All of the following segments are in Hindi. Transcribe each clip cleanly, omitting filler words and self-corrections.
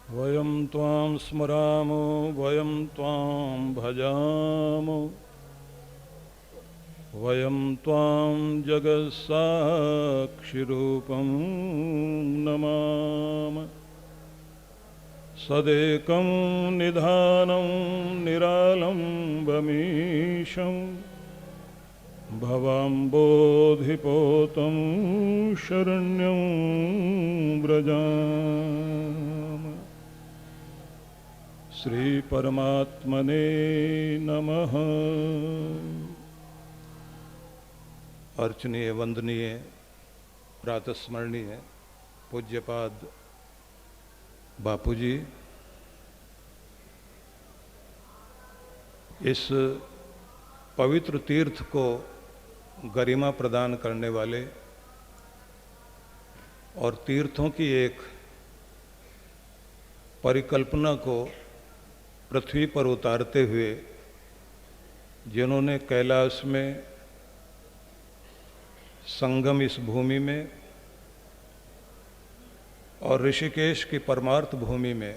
वयं त्वां स्मरामो वयं त्वां भजामो वयं त्वां जगत्साक्षिरूपं नमामः। सदेकं निधानं निरालम्बमीशं भवाम्बोधिपोतं शरण्यं व्रजामः। श्री परमात्मने नमः। अर्चनीय वंदनीय प्रातस्मरणीय पूज्यपाद बापूजी, इस पवित्र तीर्थ को गरिमा प्रदान करने वाले और तीर्थों की एक परिकल्पना को पृथ्वी पर उतारते हुए जिन्होंने कैलाश में, संगम इस भूमि में और ऋषिकेश की परमार्थ भूमि में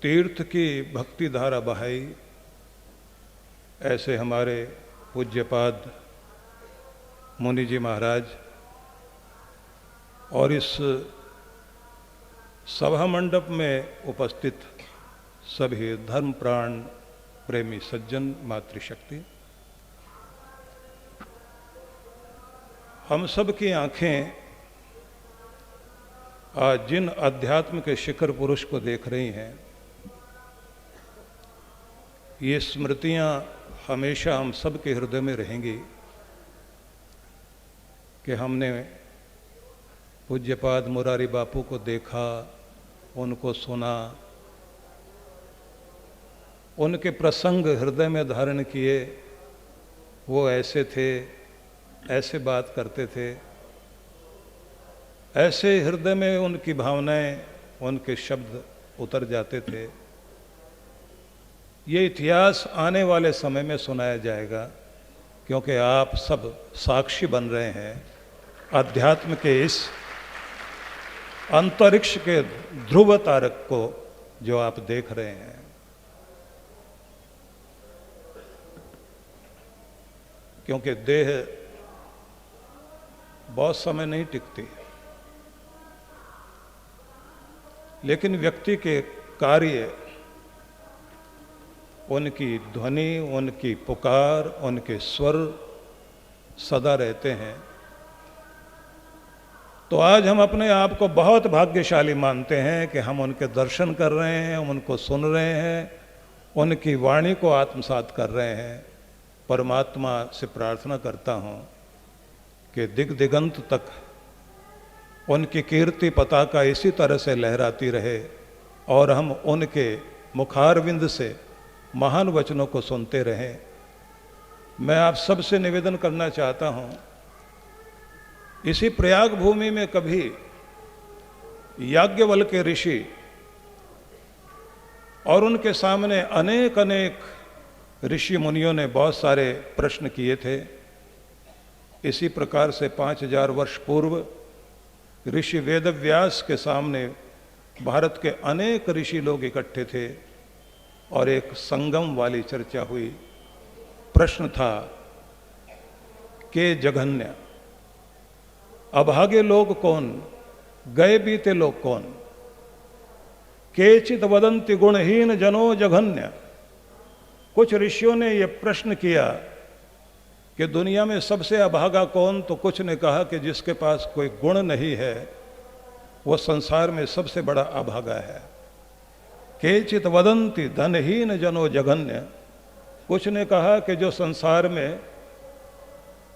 तीर्थ की भक्ति धारा बहाई, ऐसे हमारे पूज्यपाद मुनि जी महाराज और इस सभा मंडप में उपस्थित सभी धर्म प्राण प्रेमी सज्जन, मातृशक्ति, हम सब की आंखें आज जिन अध्यात्म के शिखर पुरुष को देख रही हैं, ये स्मृतियां हमेशा हम सब के हृदय में रहेंगी कि हमने पूज्यपाद मुरारी बापू को देखा, उनको सुना, उनके प्रसंग हृदय में धारण किए। वो ऐसे थे, ऐसे बात करते थे, ऐसे हृदय में उनकी भावनाएं, उनके शब्द उतर जाते थे। ये इतिहास आने वाले समय में सुनाया जाएगा, क्योंकि आप सब साक्षी बन रहे हैं अध्यात्म के इस अंतरिक्ष के ध्रुव तारक को जो आप देख रहे हैं। क्योंकि देह बहुत समय नहीं टिकती, लेकिन व्यक्ति के कार्य, उनकी ध्वनि, उनकी पुकार, उनके स्वर सदा रहते हैं। तो आज हम अपने आप को बहुत भाग्यशाली मानते हैं कि हम उनके दर्शन कर रहे हैं, उनको सुन रहे हैं, उनकी वाणी को आत्मसात कर रहे हैं। परमात्मा से प्रार्थना करता हूँ कि दिग दिगंत तक उनकी कीर्ति पताका इसी तरह से लहराती रहे और हम उनके मुखारविंद से महान वचनों को सुनते रहें। मैं आप सबसे निवेदन करना चाहता हूँ, इसी प्रयाग भूमि में कभी याज्ञवल्क्य के ऋषि और उनके सामने अनेक अनेक ऋषि मुनियों ने बहुत सारे प्रश्न किए थे। इसी प्रकार से 5000 वर्ष पूर्व ऋषि वेदव्यास के सामने भारत के अनेक ऋषि लोग इकट्ठे थे और एक संगम वाली चर्चा हुई। प्रश्न था के जघन्य, अभागे लोग कौन, गए बीते लोग कौन, केचित वदंति गुणहीन जनो जघन्य। कुछ ऋषियों ने यह प्रश्न किया कि दुनिया में सबसे अभागा कौन, तो कुछ ने कहा कि जिसके पास कोई गुण नहीं है वो संसार में सबसे बड़ा अभागा है। केचित वदंति धनहीन जनो जघन्य। कुछ ने कहा कि जो संसार में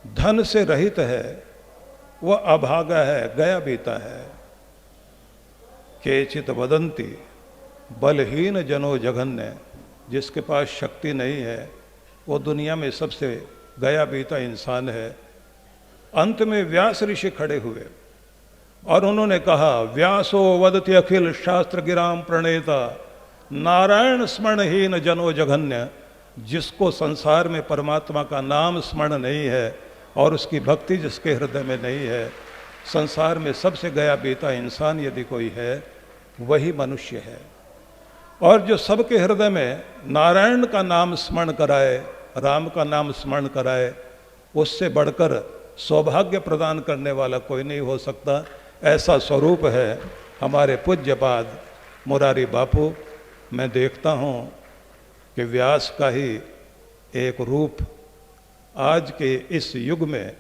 धन से रहित है वह अभागा है, गया बीता है। केचित वदंति बलहीन जनो जघन्य। जिसके पास शक्ति नहीं है वो दुनिया में सबसे गया बीता इंसान है। अंत में व्यास ऋषि खड़े हुए और उन्होंने कहा, व्यासो वदति अखिल शास्त्र गिराम प्रणेता नारायण स्मरणहीन जनो जघन्य। जिसको संसार में परमात्मा का नाम स्मरण नहीं है और उसकी भक्ति जिसके हृदय में नहीं है संसार में सबसे गया बीता इंसान यदि कोई है वही मनुष्य है। और जो सबके हृदय में नारायण का नाम स्मरण कराए, राम का नाम स्मरण कराए, उससे बढ़कर सौभाग्य प्रदान करने वाला कोई नहीं हो सकता। ऐसा स्वरूप है हमारे पूज्यपाद मुरारी बापू। मैं देखता हूँ कि व्यास का ही एक रूप आज के इस युग में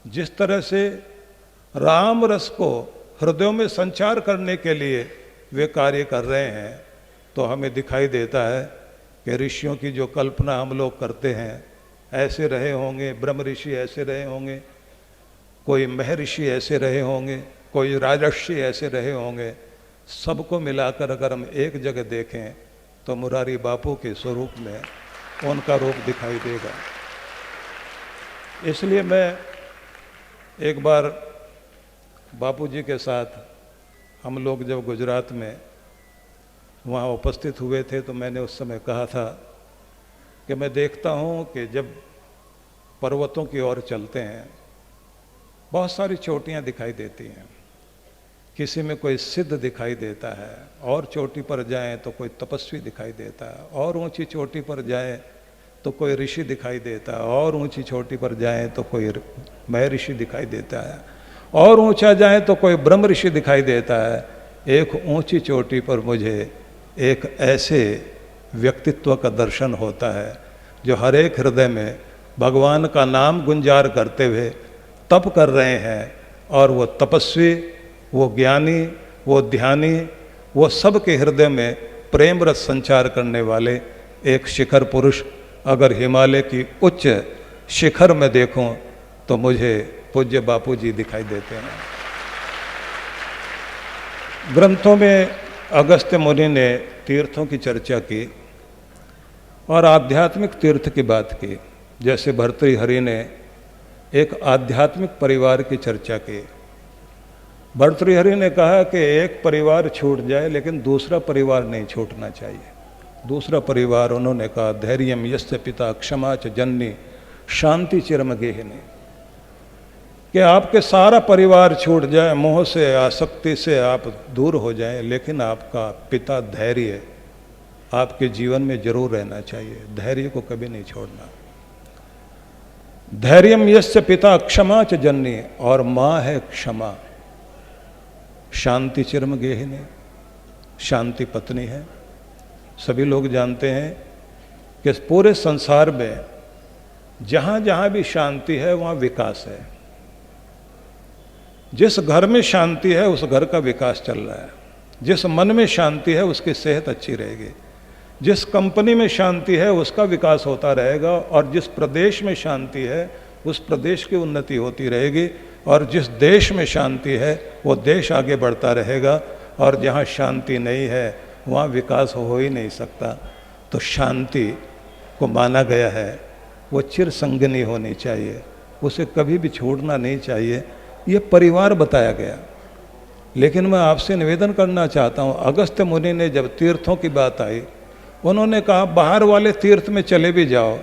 जिस तरह से राम रस को हृदयों में संचार करने के लिए वे कार्य कर रहे हैं, तो हमें दिखाई देता है कि ऋषियों की जो कल्पना हम लोग करते हैं ऐसे रहे होंगे, ब्रह्म ऋषि ऐसे रहे होंगे, कोई महर्षि ऐसे रहे होंगे, कोई राजर्षि ऐसे रहे होंगे। सबको मिलाकर अगर हम एक जगह देखें तो मुरारी बापू के स्वरूप में उनका रूप दिखाई देगा। इसलिए मैं एक बार बापूजी के साथ हम लोग जब गुजरात में वहाँ उपस्थित हुए थे तो मैंने उस समय कहा था कि मैं देखता हूँ कि जब पर्वतों की ओर चलते हैं बहुत सारी चोटियाँ दिखाई देती हैं, किसी में कोई सिद्ध दिखाई देता है, और चोटी पर जाएं तो कोई तपस्वी दिखाई देता है, और ऊंची चोटी पर जाएं तो कोई ऋषि दिखाई देता है, और ऊंची चोटी पर जाएं तो कोई महर्षि दिखाई देता है, और ऊंचा जाएं तो कोई ब्रह्म ऋषि दिखाई देता है। एक ऊंची चोटी पर मुझे एक ऐसे व्यक्तित्व का दर्शन होता है जो हर एक हृदय में भगवान का नाम गुंजार करते हुए तप कर रहे हैं, और वो तपस्वी, वो ज्ञानी, वो ध्यानी, वो सब के हृदय में प्रेम रस संचार करने वाले एक शिखर पुरुष अगर हिमालय की उच्च शिखर में देखूं तो मुझे पूज्य बापू जी दिखाई देते हैं। ग्रंथों में अगस्त्य मुनि ने तीर्थों की चर्चा की और आध्यात्मिक तीर्थ की बात की। जैसे भर्तृहरि ने एक आध्यात्मिक परिवार की चर्चा की। भर्तृहरि ने कहा कि एक परिवार छूट जाए लेकिन दूसरा परिवार नहीं छूटना चाहिए। दूसरा परिवार उन्होंने कहा धैर्यम यस्य पिता क्षमा च जननी शांति चिरम गेहिनी, कि आपके सारा परिवार छूट जाए, मोह से आसक्ति से आप दूर हो जाएं, लेकिन आपका पिता धैर्य आपके जीवन में जरूर रहना चाहिए। धैर्य को कभी नहीं छोड़ना। धैर्यम यस्य पिता क्षमा च जननी, और माँ है क्षमा। शांति चिरम गेहिनी, शांति पत्नी है। सभी लोग जानते हैं कि पूरे संसार में जहाँ जहाँ भी शांति है वहाँ विकास है। जिस घर में शांति है उस घर का विकास चल रहा है। जिस मन में शांति है उसकी सेहत अच्छी रहेगी। जिस कंपनी में शांति है उसका विकास होता रहेगा, और जिस प्रदेश में शांति है उस प्रदेश की उन्नति होती रहेगी, और जिस देश में शांति है वो देश आगे बढ़ता रहेगा। और जहाँ शांति नहीं है वहाँ विकास हो ही नहीं सकता। तो शांति को माना गया है वो चिर संगनी होनी चाहिए, उसे कभी भी छोड़ना नहीं चाहिए। ये परिवार बताया गया। लेकिन मैं आपसे निवेदन करना चाहता हूँ, अगस्त्य मुनि ने जब तीर्थों की बात आई उन्होंने कहा बाहर वाले तीर्थ में चले भी जाओ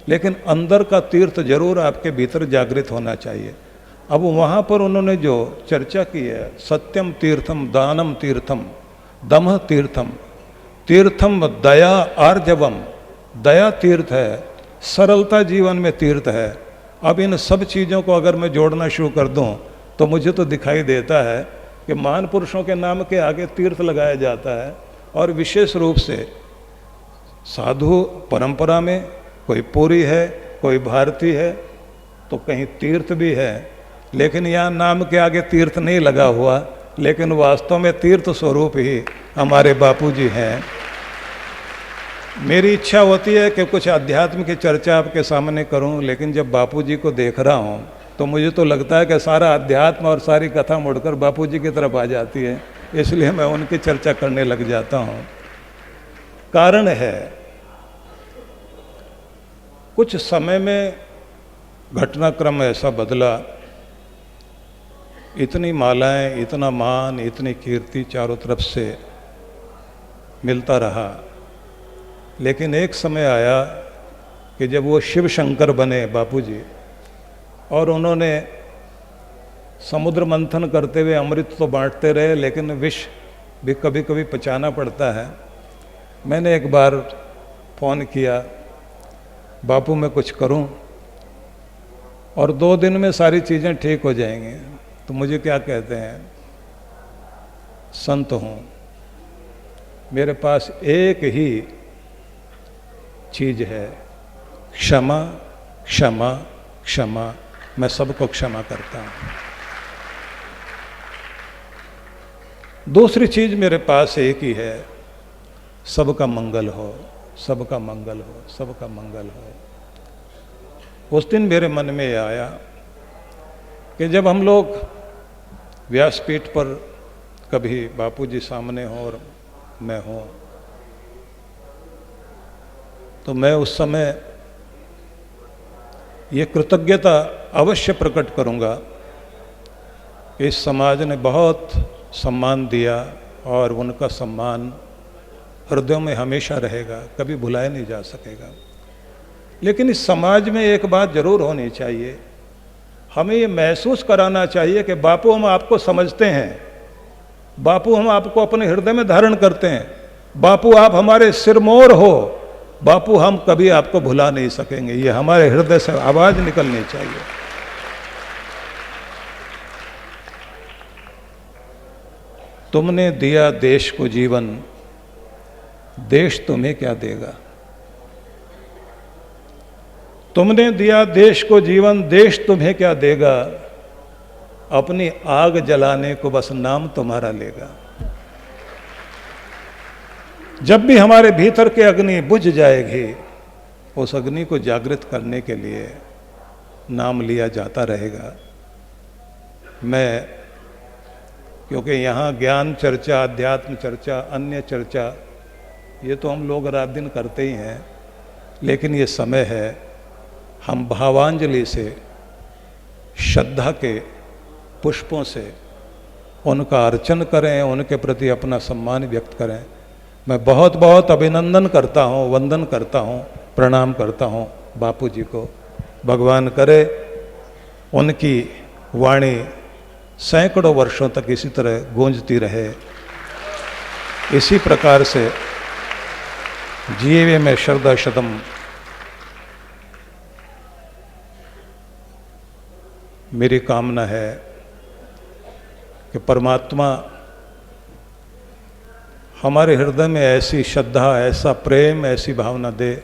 लेकिन अंदर का तीर्थ जरूर आपके भीतर जागृत होना चाहिए। अब वहाँ पर उन्होंने जो चर्चा की है, सत्यम तीर्थम दानम तीर्थम दमः तीर्थम, तीर्थम दया आर्जवम, दया तीर्थ है, सरलता जीवन में तीर्थ है। अब इन सब चीज़ों को अगर मैं जोड़ना शुरू कर दूं तो मुझे तो दिखाई देता है कि महान पुरुषों के नाम के आगे तीर्थ लगाया जाता है, और विशेष रूप से साधु परंपरा में कोई पुरी है, कोई भारती है, तो कहीं तीर्थ भी है। लेकिन यहाँ नाम के आगे तीर्थ नहीं लगा हुआ, लेकिन वास्तव में तीर्थ स्वरूप ही हमारे बापूजी हैं। मेरी इच्छा होती है कि कुछ अध्यात्म की चर्चा आपके सामने करूं, लेकिन जब बापूजी को देख रहा हूं तो मुझे तो लगता है कि सारा अध्यात्म और सारी कथा मुड़कर बापूजी की तरफ आ जाती है, इसलिए मैं उनकी चर्चा करने लग जाता हूं। कारण है कुछ समय में घटनाक्रम ऐसा बदला, इतनी मालाएं, इतना मान, इतनी कीर्ति चारों तरफ से मिलता रहा। लेकिन एक समय आया कि जब वो शिव शंकर बने बापूजी, और उन्होंने समुद्र मंथन करते हुए अमृत तो बांटते रहे, लेकिन विष भी कभी कभी पचाना पड़ता है। मैंने एक बार फ़ोन किया, बापू मैं कुछ करूं और 2 दिन में सारी चीज़ें ठीक हो जाएंगी। तो मुझे क्या कहते हैं, संत हूं, मेरे पास एक ही चीज़ है, क्षमा क्षमा क्षमा। मैं सबको क्षमा करता हूं। दूसरी चीज मेरे पास एक ही है, सबका मंगल हो, सबका मंगल हो, सबका मंगल हो। उस दिन मेरे मन में आया कि जब हम लोग व्यासपीठ पर कभी बापूजी सामने हो और मैं हूं, तो मैं उस समय ये कृतज्ञता अवश्य प्रकट करूंगा कि इस समाज ने बहुत सम्मान दिया और उनका सम्मान हृदयों में हमेशा रहेगा, कभी भुलाया नहीं जा सकेगा। लेकिन इस समाज में एक बात जरूर होनी चाहिए, हमें ये महसूस कराना चाहिए कि बापू हम आपको समझते हैं, बापू हम आपको अपने हृदय में धारण करते हैं, बापू आप हमारे सिरमौर हो, बापू हम कभी आपको भुला नहीं सकेंगे। ये हमारे हृदय से आवाज निकलनी चाहिए। तुमने दिया देश को जीवन, देश तुम्हें क्या देगा। तुमने दिया देश को जीवन, देश तुम्हें क्या देगा। अपनी आग जलाने को बस नाम तुम्हारा लेगा। जब भी हमारे भीतर की अग्नि बुझ जाएगी, उस अग्नि को जागृत करने के लिए नाम लिया जाता रहेगा। मैं, क्योंकि यहाँ ज्ञान चर्चा, अध्यात्म चर्चा, अन्य चर्चा, ये तो हम लोग रात दिन करते ही हैं, लेकिन ये समय है हम भावांजलि से, श्रद्धा के पुष्पों से उनका अर्चन करें, उनके प्रति अपना सम्मान व्यक्त करें। मैं बहुत बहुत अभिनंदन करता हूँ, वंदन करता हूँ, प्रणाम करता हूँ बापू जी को। भगवान करे उनकी वाणी सैकड़ों वर्षों तक इसी तरह गूंजती रहे, इसी प्रकार से जीवे में श्रद्धा शतम। मेरी कामना है कि परमात्मा हमारे हृदय में ऐसी श्रद्धा, ऐसा प्रेम, ऐसी भावना दे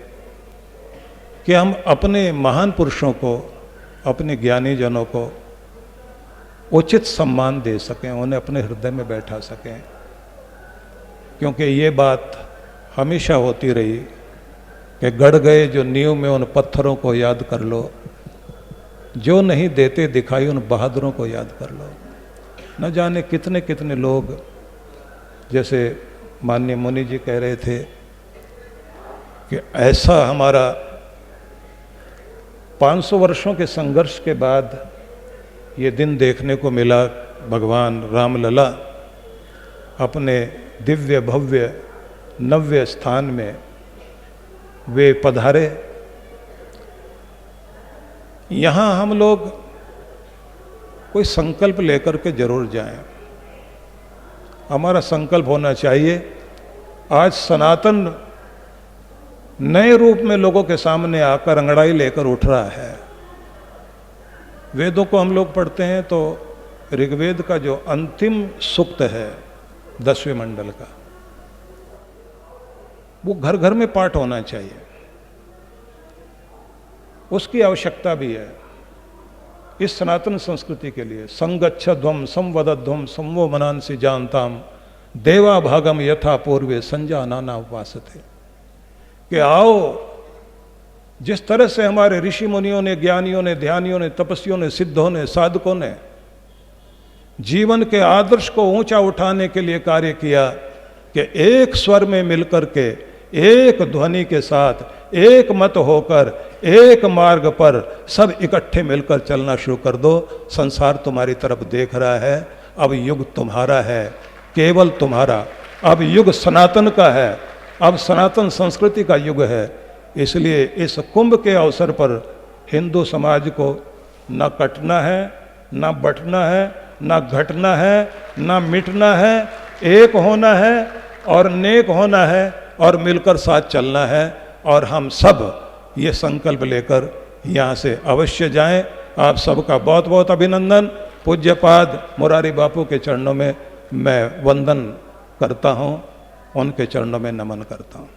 कि हम अपने महान पुरुषों को, अपने ज्ञानी जनों को उचित सम्मान दे सकें, उन्हें अपने हृदय में बैठा सकें। क्योंकि ये बात हमेशा होती रही कि गड़ गए जो नींव में उन पत्थरों को याद कर लो, जो नहीं देते दिखाई उन बहादुरों को याद कर लो। न जाने कितने कितने लोग, जैसे माननीय मुनि जी कह रहे थे कि ऐसा हमारा 500 वर्षों के संघर्ष के बाद ये दिन देखने को मिला। भगवान रामलला अपने दिव्य भव्य नव्य स्थान में वे पधारे। यहाँ हम लोग कोई संकल्प लेकर के जरूर जाएं। हमारा संकल्प होना चाहिए, आज सनातन नए रूप में लोगों के सामने आकर अंगड़ाई लेकर उठ रहा है। वेदों को हम लोग पढ़ते हैं तो ऋग्वेद का जो अंतिम सूक्त है 10वें मंडल का, वो घर घर में पाठ होना चाहिए। उसकी आवश्यकता भी है इस सनातन संस्कृति के लिए। संगच्छध्वम संवदध्वम संवो मनांसि जानताम देवा भागम यथा पूर्वे संजा नाना उपासते। कि आओ, जिस तरह से हमारे ऋषि मुनियों ने, ज्ञानियों ने, ध्यानियों ने, तपस्वियों ने, सिद्धों ने, साधकों ने जीवन के आदर्श को ऊंचा उठाने के लिए कार्य किया कि एक स्वर में मिलकर के, एक ध्वनि के साथ, एक मत होकर, एक मार्ग पर सब इकट्ठे मिलकर चलना शुरू कर दो। संसार तुम्हारी तरफ देख रहा है। अब युग तुम्हारा है, केवल तुम्हारा। अब युग सनातन का है, अब सनातन संस्कृति का युग है। इसलिए इस कुंभ के अवसर पर हिंदू समाज को न कटना है, ना बंटना है, ना घटना है, ना मिटना है, एक होना है और नेक होना है और मिलकर साथ चलना है। और हम सब ये संकल्प लेकर यहाँ से अवश्य जाएं। आप सबका बहुत बहुत अभिनंदन। पूज्यपाद मुरारी बापू के चरणों में मैं वंदन करता हूँ, उनके चरणों में नमन करता हूँ।